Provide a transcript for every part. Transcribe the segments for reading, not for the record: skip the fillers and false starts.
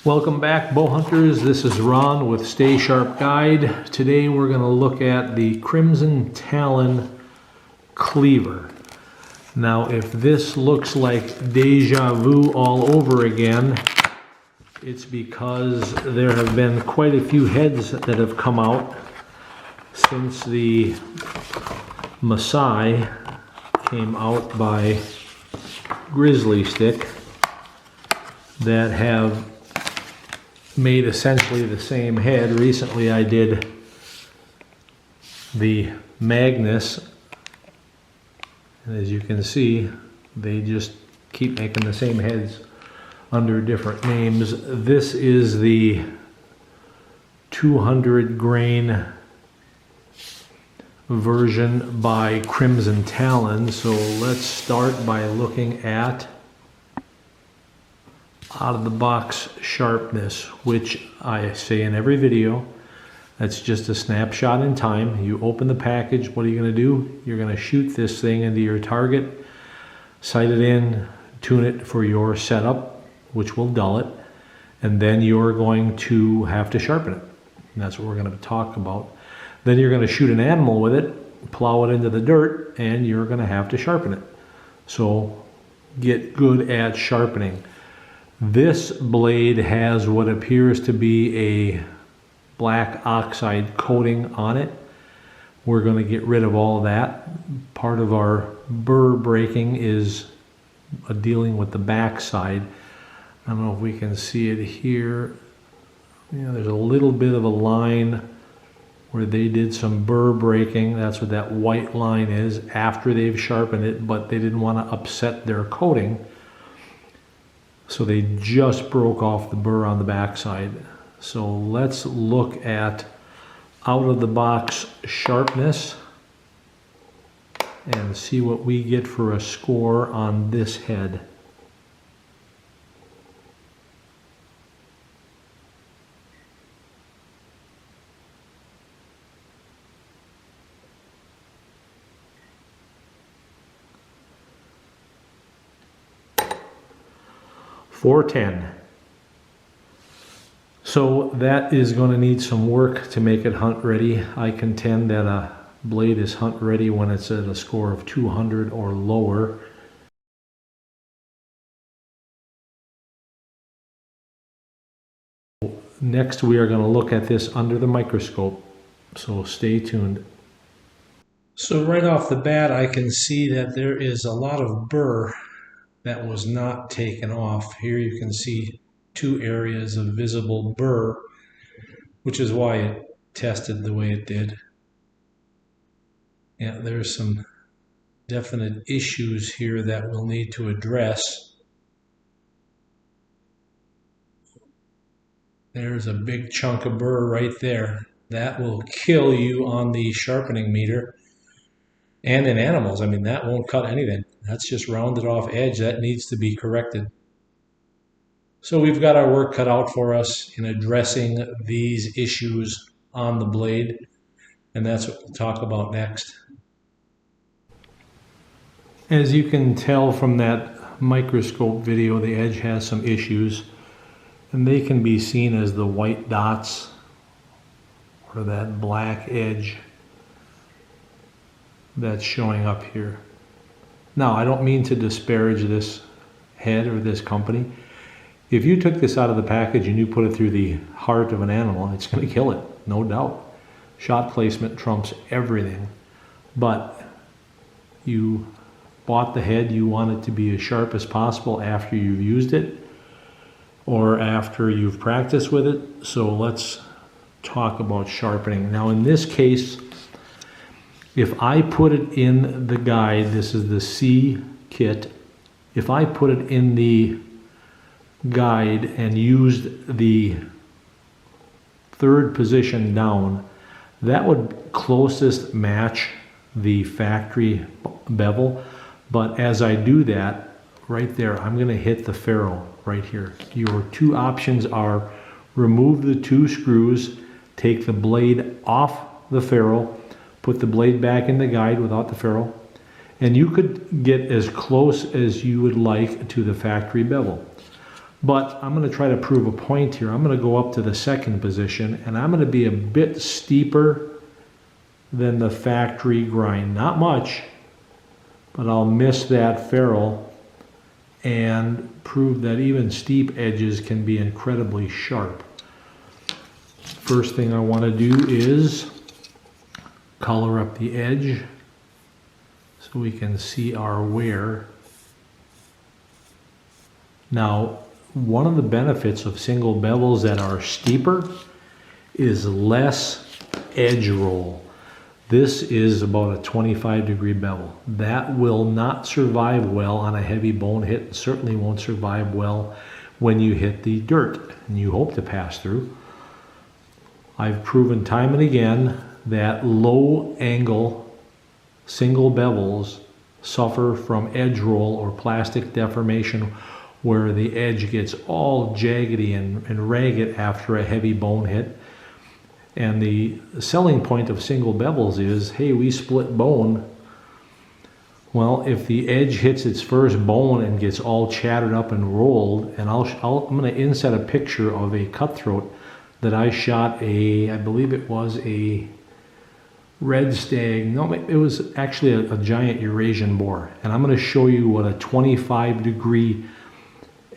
Welcome back, bow hunters. This is Ron with Stay Sharp Guide. Today we're going to look at the Crimson Talon Cleaver. Now, if this looks like deja vu all over again, it's because there have been quite a few heads that have come out since the Masai came out by Grizzly Stick that have made essentially the same head. Recently I did the Magnus, and as you can see, they just keep making the same heads under different names. This is the 200 grain version by Crimson Talon. So let's start by looking at out of the box sharpness, which I say in every video, that's just a snapshot in time. You open the package, what are you going to do? You're going to shoot this thing into your target, sight it in, tune it for your setup, which will dull it, and then you're going to have to sharpen it. And that's what we're going to talk about. Then you're going to shoot an animal with it, plow it into the dirt, and you're going to have to sharpen it. So get good at sharpening. This blade has what appears to be a black oxide coating on it. We're going to get rid of all of that. Part of our burr breaking is dealing with the back side. I don't know if we can see it here. There's a little bit of a line where they did some burr breaking. That's what that white line is after they've sharpened it, but they didn't want to upset their coating. So they just broke off the burr on the backside. So let's look at out of the box sharpness and see what we get for a score on this head. .410. So that is going to need some work to make it hunt ready. I contend that a blade is hunt ready when it's at a score of 200 or lower. Next we are going to look at this under the microscope, so stay tuned. So right off the bat I can see that there is a lot of burr that was not taken off. Here you can see two areas of visible burr, which is why it tested the way it did. Yeah, there's some definite issues here that we'll need to address. There's a big chunk of burr right there. That will kill you on the sharpening meter. And in animals, I mean, that won't cut anything. That's just rounded off edge. That needs to be corrected. So we've got our work cut out for us in addressing these issues on the blade. And that's what we'll talk about next. As you can tell from that microscope video, the edge has some issues. And they can be seen as the white dots or that black edge that's showing up here. Now, I don't mean to disparage this head or this company. If you took this out of the package and you put it through the heart of an animal, it's going to kill it, no doubt. Shot placement trumps everything. But you bought the head, you want it to be as sharp as possible after you've used it or after you've practiced with it. So let's talk about sharpening. Now, in this case, if I put it in the guide, this is the C kit, if I put it in the guide and used the third position down, that would closest match the factory bevel. But as I do that, right there, I'm going to hit the ferrule right here. Your two options are remove the two screws, take the blade off the ferrule, put the blade back in the guide without the ferrule, and you could get as close as you would like to the factory bevel. But I'm going to try to prove a point here. I'm going to go up to the second position, and I'm going to be a bit steeper than the factory grind. Not much, but I'll miss that ferrule and prove that even steep edges can be incredibly sharp. First thing I want to do is color up the edge so we can see our wear. Now, one of the benefits of single bevels that are steeper is less edge roll. This is about a 25-degree bevel. That will not survive well on a heavy bone hit, and certainly won't survive well when you hit the dirt and you hope to pass through. I've proven time and again that low angle single bevels suffer from edge roll or plastic deformation, where the edge gets all jaggedy and ragged after a heavy bone hit. And the selling point of single bevels is, hey, we split bone. Well, if the edge hits its first bone and gets all chattered up and rolled, and I'm going to inset a picture of a cutthroat that I shot I believe it was a red stag. No, it was actually a giant Eurasian boar. And I'm going to show you what a 25-degree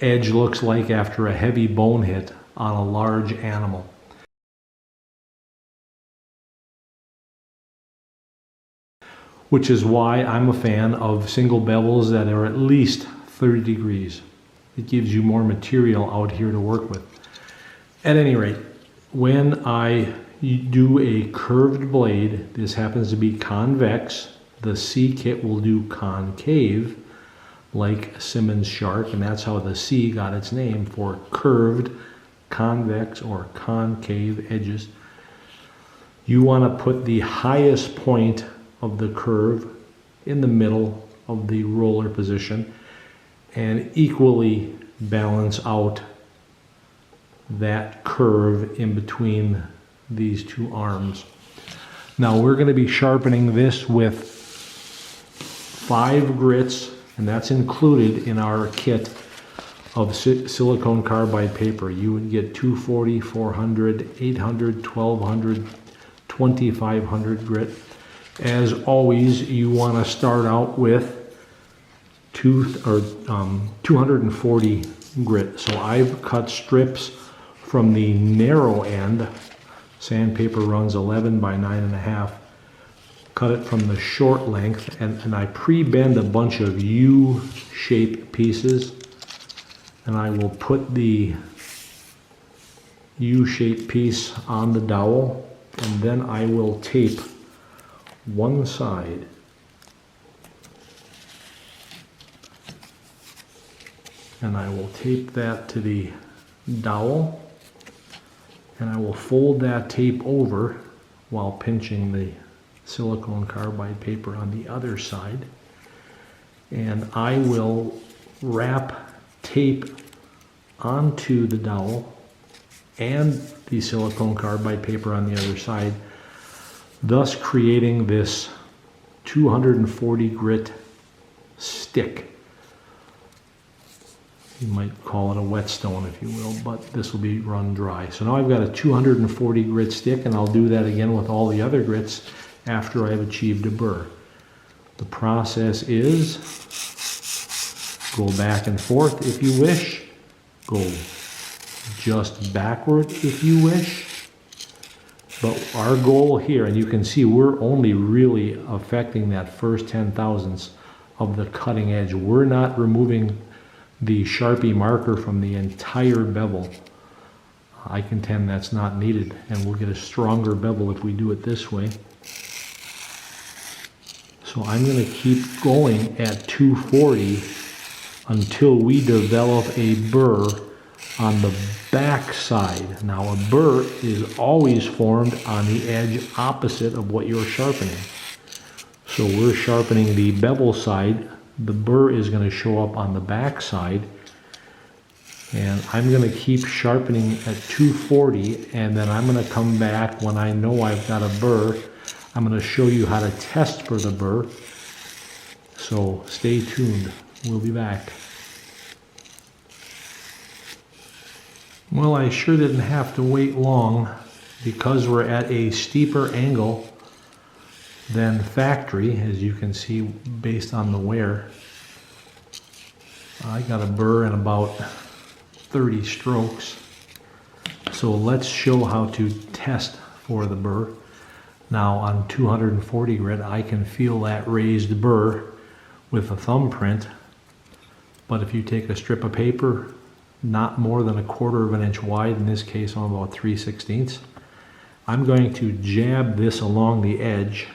edge looks like after a heavy bone hit on a large animal. Which is why I'm a fan of single bevels that are at least 30 degrees. It gives you more material out here to work with. At any rate, when I do a curved blade, this happens to be convex, the C kit will do concave, like Simmons Sharp, and that's how the C got its name, for curved, convex, or concave edges. You want to put the highest point of the curve in the middle of the roller position and equally balance out that curve in between these two arms. Now we're going to be sharpening this with 5 grits, and that's included in our kit of silicone carbide paper. You would get 240, 400, 800, 1200, 2500 grit. As always, you want to start out with 240 grit. So I've cut strips from the narrow end. Sandpaper runs 11 by 9.5. Cut it from the short length, and I pre-bend a bunch of U-shaped pieces, and I will put the U-shaped piece on the dowel, and then I will tape one side. And I will tape that to the dowel, and I will fold that tape over while pinching the silicone carbide paper on the other side. And I will wrap tape onto the dowel and the silicone carbide paper on the other side, thus creating this 240 grit stick. You might call it a whetstone, if you will, but this will be run dry. So now I've got a 240 grit stick, and I'll do that again with all the other grits after I've achieved a burr. The process is go back and forth if you wish, go just backward if you wish. But our goal here, and you can see we're only really affecting that first 10 thousandths of the cutting edge. We're not removing the Sharpie marker from the entire bevel. I contend that's not needed, and we'll get a stronger bevel if we do it this way. So I'm going to keep going at 240 until we develop a burr on the back side. Now a burr is always formed on the edge opposite of what you're sharpening. So we're sharpening the bevel side. The burr is going to show up on the back side. And I'm going to keep sharpening at 240, and then I'm going to come back when I know I've got a burr. I'm going to show you how to test for the burr. So stay tuned. We'll be back. Well, I sure didn't have to wait long because we're at a steeper angle than factory, as you can see based on the wear. I got a burr in about 30 strokes. So let's show how to test for the burr. Now on 240 grit, I can feel that raised burr with a thumbprint. But if you take a strip of paper, not more than 1/4 of an inch wide, in this case I'm about 3/16, I'm going to jab this along the edge.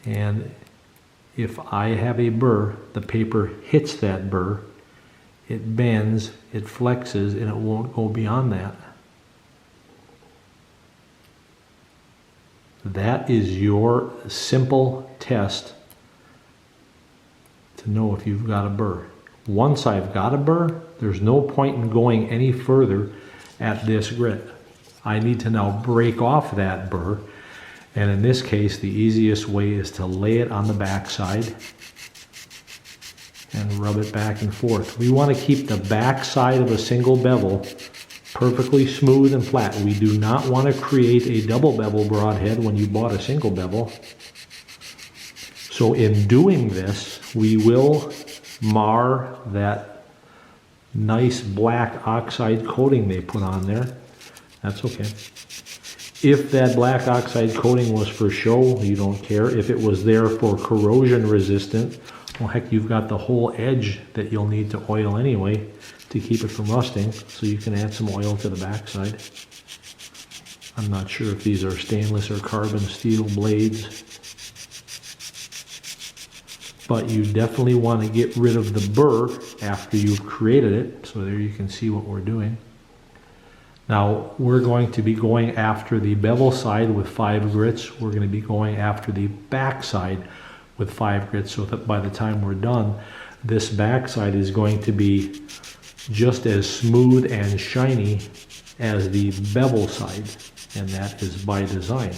And if I have a burr, the paper hits that burr, it bends, it flexes, and it won't go beyond that. That is your simple test to know if you've got a burr. Once I've got a burr, there's no point in going any further at this grit. I need to now break off that burr, and in this case the easiest way is to lay it on the back side and rub it back and forth. We want to keep the back side of a single bevel perfectly smooth and flat. We do not want to create a double bevel broadhead when you bought a single bevel. So in doing this, we will mar that nice black oxide coating they put on there. That's okay. If that black oxide coating was for show, you don't care. If it was there for corrosion resistant, well heck, you've got the whole edge that you'll need to oil anyway to keep it from rusting, so you can add some oil to the backside. I'm not sure if these are stainless or carbon steel blades, but you definitely want to get rid of the burr after you've created it. So there you can see what we're doing. Now we're going to be going after the bevel side with 5 grits. We're going to be going after the back side with 5 grits, so that by the time we're done, this back side is going to be just as smooth and shiny as the bevel side, and that is by design.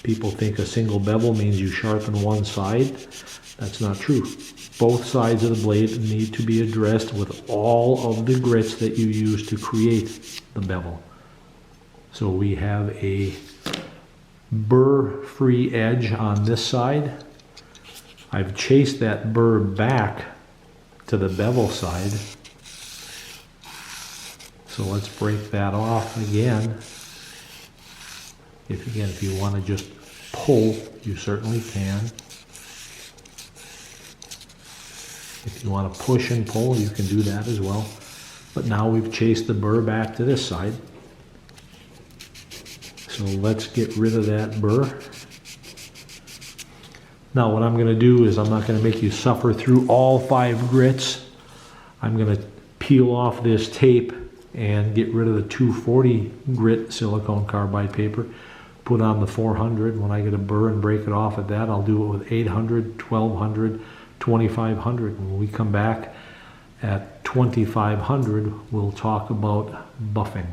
People think a single bevel means you sharpen one side. That's not true. Both sides of the blade need to be addressed with all of the grits that you use to create the bevel. So we have a burr-free edge on this side. I've chased that burr back to the bevel side. So let's break that off again. If you want to just pull, you certainly can. If you want to push and pull, you can do that as well. But now we've chased the burr back to this side. So let's get rid of that burr. Now what I'm going to do is I'm not going to make you suffer through all 5 grits. I'm going to peel off this tape and get rid of the 240 grit silicone carbide paper. Put on the 400. When I get a burr and break it off at that, I'll do it with 800, 1200, 2500. When we come back at 2500, we'll talk about buffing.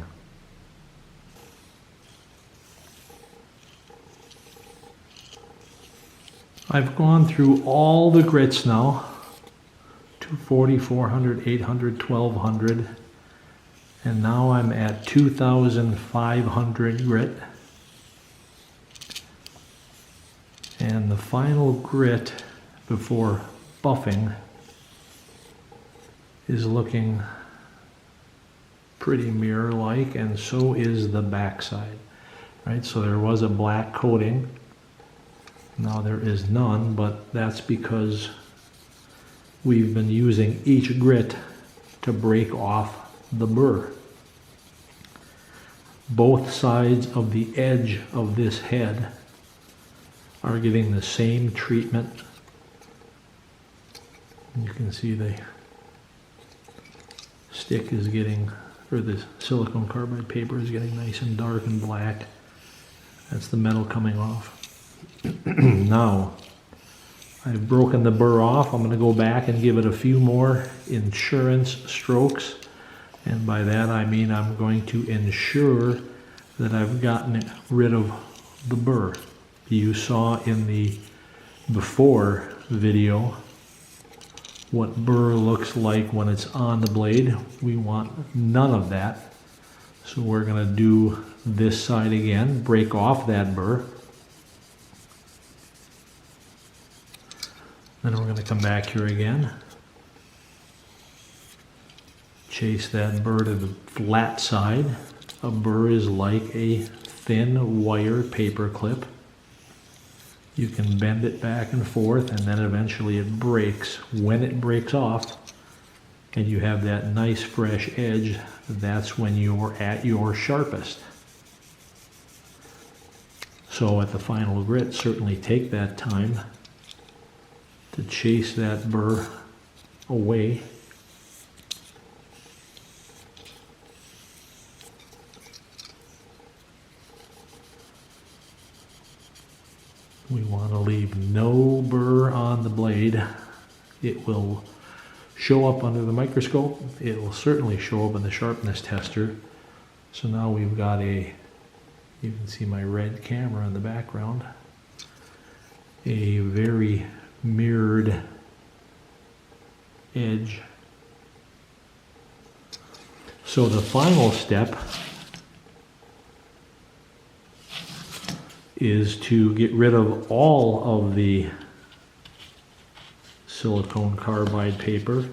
I've gone through all the grits now, 240, 400, 800, 1200, and now I'm at 2500 grit. And the final grit before buffing is looking pretty mirror-like, and so is the backside. Right, so there was a black coating. Now there is none, but that's because we've been using each grit to break off the burr. Both sides of the edge of this head are getting the same treatment. You can see the stick is getting, or the silicone carbide paper is getting nice and dark and black. That's the metal coming off. Now, I've broken the burr off. I'm going to go back and give it a few more insurance strokes. And by that I mean I'm going to ensure that I've gotten rid of the burr. You saw in the before video what burr looks like when it's on the blade. We want none of that. So we're going to do this side again, break off that burr. Then we're going to come back here again. Chase that burr to the flat side. A burr is like a thin wire paper clip. You can bend it back and forth, and then eventually it breaks. When it breaks off and you have that nice fresh edge, that's when you're at your sharpest. So at the final grit, certainly take that time to chase that burr away. We want to leave no burr on the blade. It will show up under the microscope. It will certainly show up in the sharpness tester. So now we've got you can see my red camera in the background, a very mirrored edge. So the final step is to get rid of all of the silicone carbide paper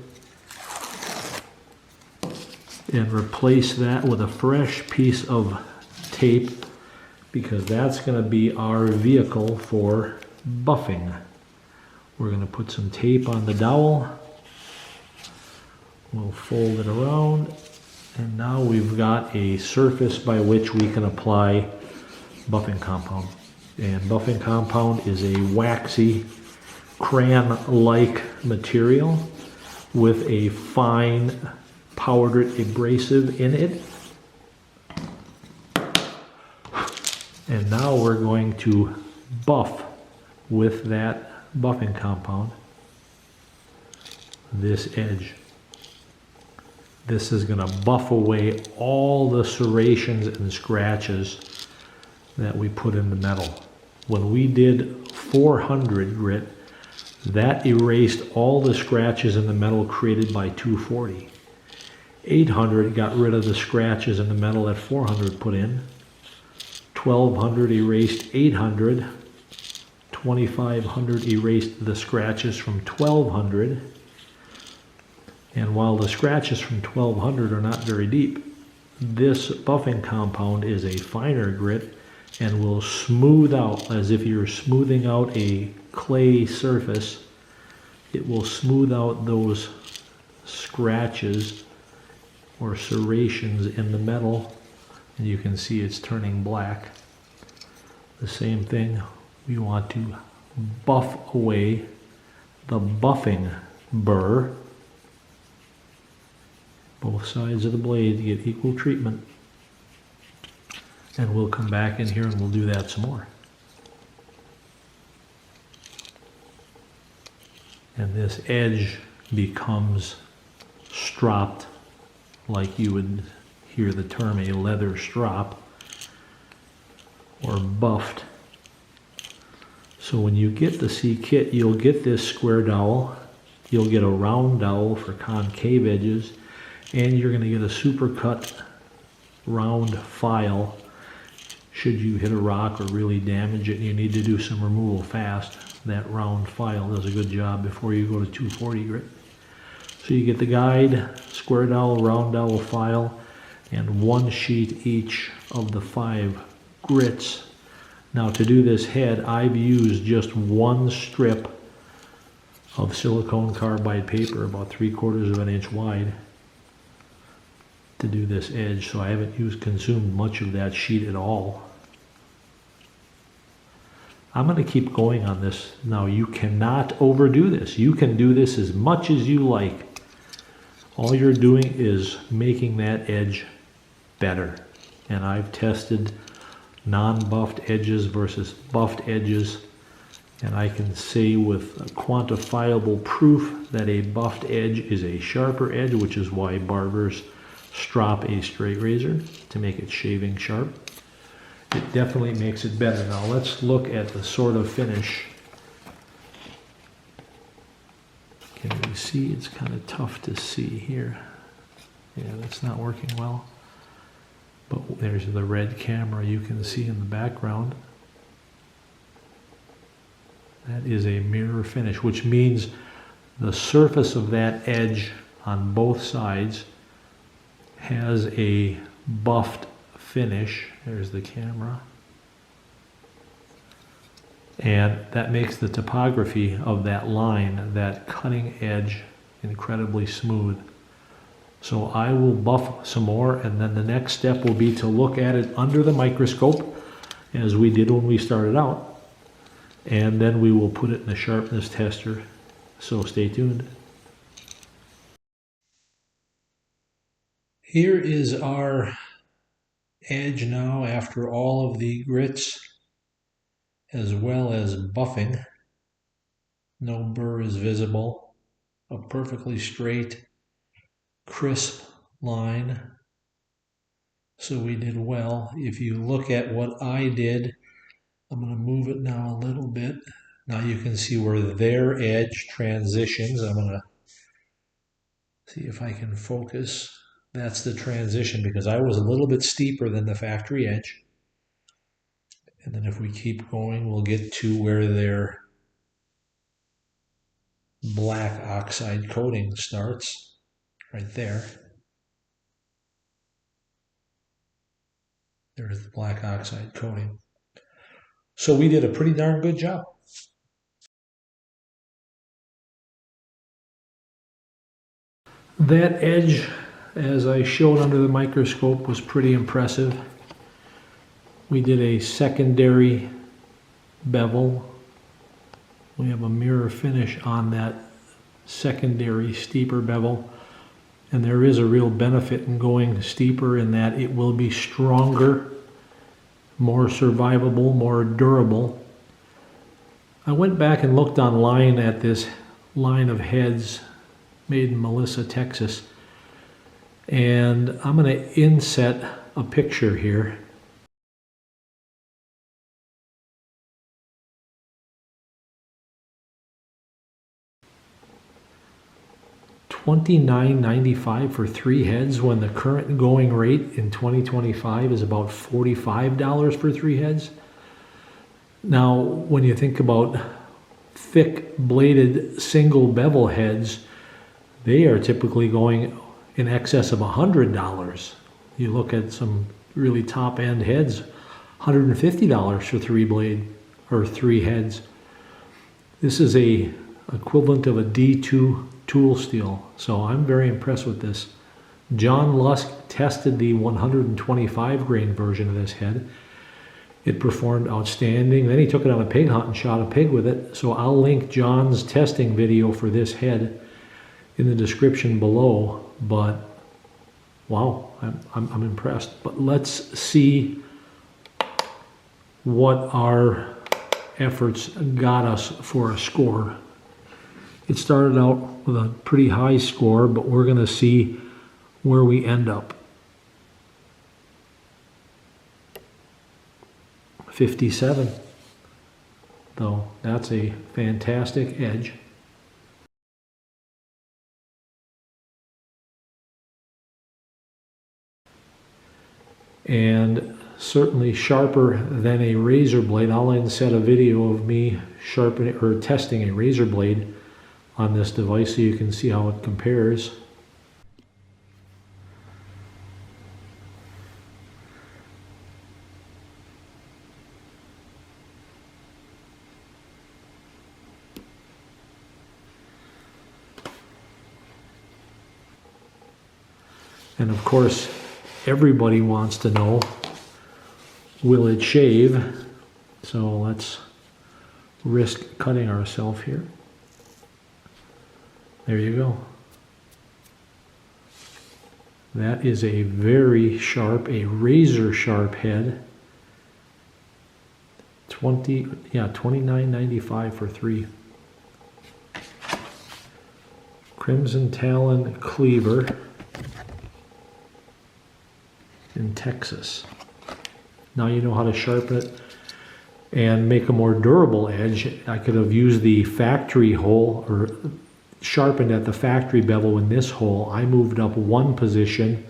and replace that with a fresh piece of tape, because that's going to be our vehicle for buffing. We're going to put some tape on the dowel. We'll fold it around, and now we've got a surface by which we can apply buffing compound. And buffing compound is a waxy, crayon-like material with a fine powdered abrasive in it. And now we're going to buff with that buffing compound this edge. This is going to buff away all the serrations and scratches that we put in the metal. When we did 400 grit, that erased all the scratches in the metal created by 240. 800 got rid of the scratches in the metal that 400 put in. 1200 erased 800. 2500 erased the scratches from 1200. And while the scratches from 1200 are not very deep, this buffing compound is a finer grit and will smooth out, as if you're smoothing out a clay surface. It will smooth out those scratches or serrations in the metal, and you can see it's turning black. The same thing, we want to buff away the buffing burr, both sides of the blade, to get equal treatment. And we'll come back in here and we'll do that some more. And this edge becomes stropped, like you would hear the term a leather strop, or buffed. So when you get the C kit, you'll get this square dowel, you'll get a round dowel for concave edges, and you're going to get a super cut round file. Should you hit a rock or really damage it and you need to do some removal fast, that round file does a good job before you go to 240 grit. So you get the guide, square dowel, round dowel file, and one sheet each of the 5 grits. Now to do this head, I've used just one strip of silicone carbide paper, about 3/4 of an inch wide, to do this edge, so I haven't consumed much of that sheet at all. I'm going to keep going on this. Now you cannot overdo this. You can do this as much as you like. All you're doing is making that edge better. And I've tested non-buffed edges versus buffed edges, and I can say with quantifiable proof that a buffed edge is a sharper edge, which is why barbers strop a straight razor to make it shaving sharp. It definitely makes it better. Now let's look at the sort of finish. Can we see see? It's kind of tough to see here. Yeah, that's not working well. But there's the red camera you can see in the background. That is a mirror finish, which means the surface of that edge on both sides has a buffed finish. There's the camera. And that makes the topography of that line, that cutting edge, incredibly smooth. So I will buff some more, and then the next step will be to look at it under the microscope, as we did when we started out. And then we will put it in the sharpness tester. So stay tuned. Here is our edge now after all of the grits as well as buffing. No burr is visible. A perfectly straight, crisp line. So we did well. If you look at what I did, I'm going to move it now a little bit. Now you can see where their edge transitions. I'm going to see if I can focus. That's the transition, because I was a little bit steeper than the factory edge. And then if we keep going, we'll get to where their black oxide coating starts, right there. There's the black oxide coating. So we did a pretty darn good job. That edge, as I showed under the microscope, was pretty impressive. We did a secondary bevel. We have a mirror finish on that secondary steeper bevel. And there is a real benefit in going steeper in that it will be stronger, more survivable, more durable. I went back and looked online at this line of heads made in Melissa, Texas. And I'm going to inset a picture here. $29.95 for 3 heads, when the current going rate in 2025 is about $45 for 3 heads. Now, when you think about thick bladed single bevel heads, they are typically going in excess of $100. You look at some really top end heads, $150 for 3 blade or 3 heads. This is a equivalent of a D2 tool steel, so I'm very impressed with this. John Lusk tested the 125 grain version of this head. It performed outstanding. Then he took it on a pig hunt and shot a pig with it. So I'll link John's testing video for this head in the description below. But wow, I'm impressed. But let's see what our efforts got us for a score. It started out with a pretty high score, but we're going to see where we end up. 57. Though that's a fantastic edge. And certainly sharper than a razor blade. I'll inset a video of me sharpening or testing a razor blade on this device so you can see how it compares. And of course, everybody wants to know, will it shave? So let's risk cutting ourselves here. There you go. That is a very sharp, a razor sharp head. $29.95 for 3. Crimson Talon Cleaver in Texas. Now you know how to sharpen it and make a more durable edge. I could have used the factory hole or sharpened at the factory bevel in this hole. I moved up one position.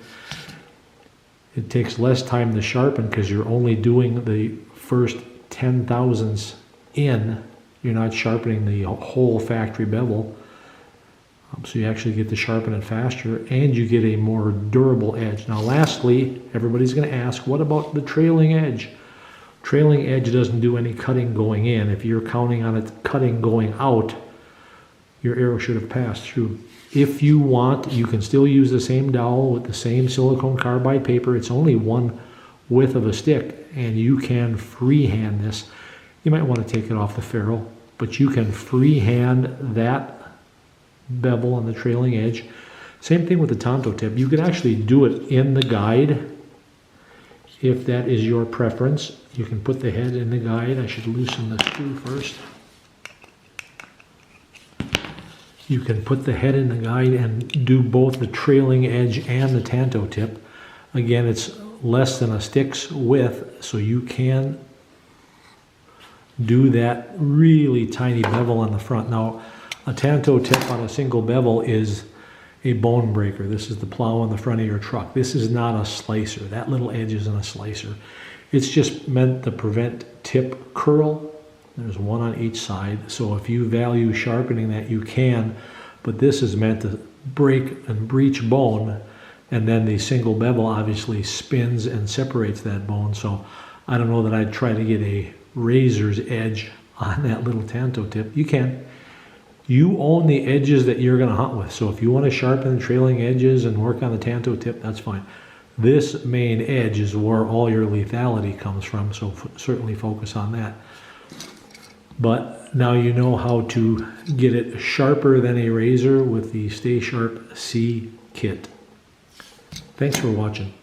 It takes less time to sharpen because you're only doing the first 10 thousandths in. You're not sharpening the whole factory bevel. So you actually get to sharpen it faster and you get a more durable edge. Now lastly, everybody's going to ask, what about the trailing edge? Trailing edge doesn't do any cutting going in. If you're counting on it cutting going out, your arrow should have passed through. If you want, you can still use the same dowel with the same silicone carbide paper. It's only one width of a stick, and you can freehand this. You might want to take it off the ferrule, but you can freehand that bevel on the trailing edge. Same thing with the tanto tip. You can actually do it in the guide if that is your preference. You can put the head in the guide. I should loosen the screw first. You can put the head in the guide and do both the trailing edge and the tanto tip. Again, it's less than a stick's width, so you can do that really tiny bevel on the front. Now, a tanto tip on a single bevel is a bone breaker. This is the plow on the front of your truck. This is not a slicer. That little edge isn't a slicer. It's just meant to prevent tip curl. There's one on each side. So if you value sharpening that, you can, but this is meant to break and breach bone, and then the single bevel obviously spins and separates that bone. So I don't know that I'd try to get a razor's edge on that little tanto tip. You can. You own the edges that you're going to hunt with. So if you want to sharpen the trailing edges and work on the tanto tip, that's fine. This main edge is where all your lethality comes from, so certainly focus on that. But now you know how to get it sharper than a razor with the Stay Sharp C kit. Thanks for watching.